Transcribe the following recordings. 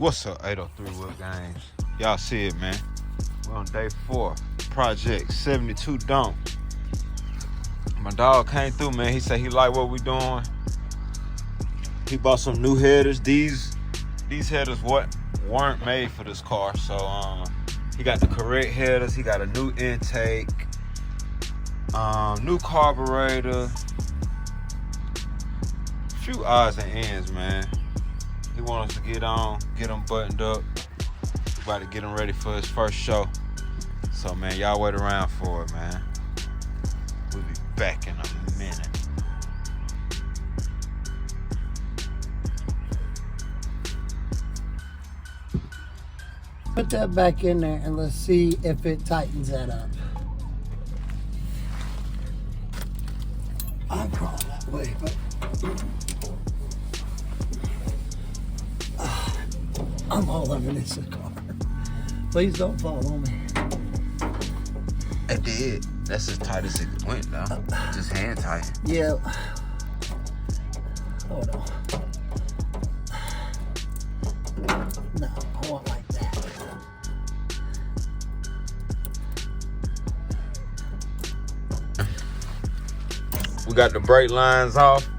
What's up, 803 WHIPGAMEz? Y'all see it, man. We're on day 4, project 72 Donk. My dog came through, man. He said he liked what we doing. He bought some new headers. These headers weren't made for this car, so he got the correct headers. He got a new intake, new carburetor, a few odds and ends, man. He wants us to get them buttoned up. We about to get him ready for his first show. So, man, y'all wait around for it, man. We'll be back in a minute. Put that back in there and let's see if it tightens that up. I'm crawling that way, but I'm all over this car. Please don't fall on me. It did. That's as tight as it went, though. Just hand tight. Yeah. Hold on. No, I want like that. We got the brake lines off.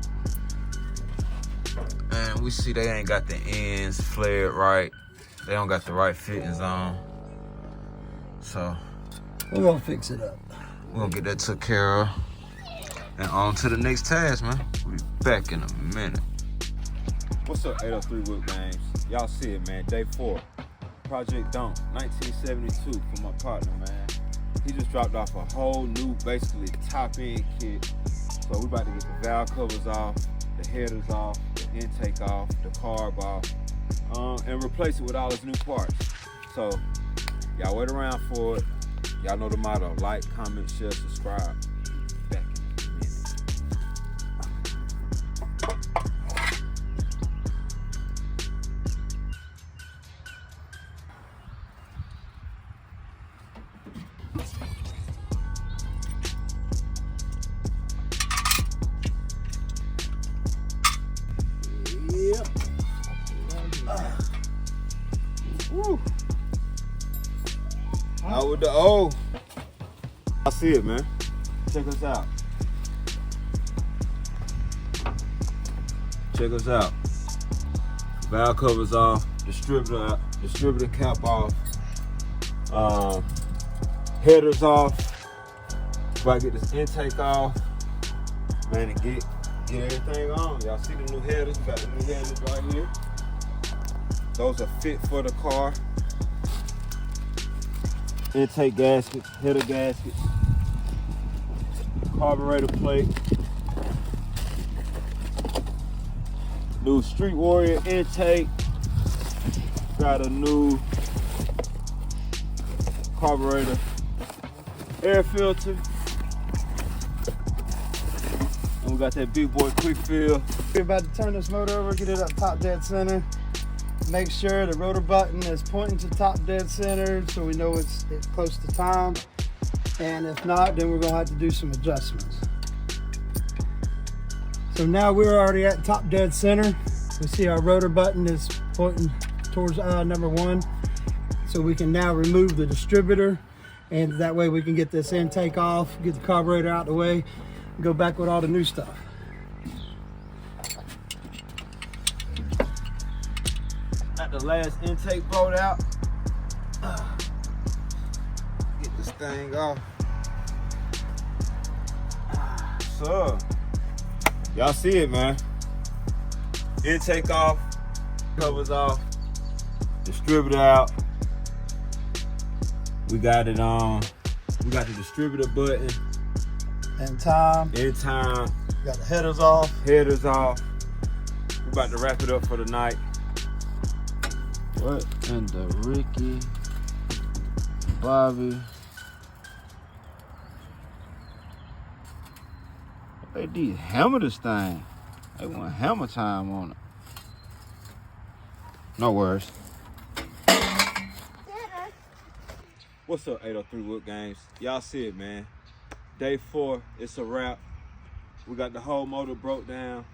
And we see they ain't got the ends flared right. They don't got the right fittings on. So we're gonna fix it up. we're gonna get that took care of. And on to the next task, man. We'll be back in a minute. What's up, 803 WHIPGAMEz? Y'all see it, man. Day 4. Project Donk, 1972 for my partner, man. He just dropped off a whole new, basically, top-end kit. So we about to get the valve covers off, the headers off, the intake off, the carb off, and replace it with all his new parts. So y'all wait around for it. Y'all know the motto: like, comment, share, subscribe. Back in a minute. Yep. Woo. Out with the O. I see it, man. Check us out. Check us out. Valve covers off. Distributor cap off. Headers off. About to get this intake off. Man, and get everything on. Y'all see the new headers? We got the new headers right here. Those are fit for the car. Intake gaskets, header gaskets, carburetor plate, new Street Warrior intake, got a new carburetor air filter, and we got that big boy quick fill. We're about to turn this motor over, get it up top dead center. Make sure the rotor button is pointing to top dead center so we know it's close to time. And if not, then we're gonna have to do some adjustments. So now we're already at top dead center. We see our rotor button is pointing towards number 1. So we can now remove the distributor, and that way we can get this intake off, get the carburetor out of the way, and go back with all the new stuff. Got the last intake bolt out. Get this thing off. So, y'all see it, man. Intake off, covers off, distributor out. We got it on. We got the distributor button. In time. Got the headers off. Headers off. We about to wrap it up for the night. What in the Ricky, Bobby? They did hammer this thing. They want hammer time on it. No worries. What's up, 803 WHIPGAMEz? Y'all see it, man. Day 4, it's a wrap. We got the whole motor broke down.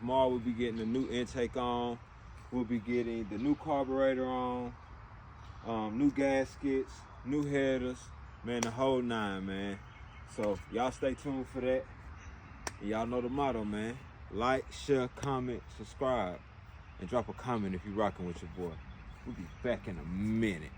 Tomorrow we'll be getting the new intake on. we'll be getting the new carburetor on, new gaskets, new headers, man, the whole nine, man. So y'all stay tuned for that. And y'all know the motto, man. Like, share, comment, subscribe, and drop a comment if you're rocking with your boy. We'll be back in a minute.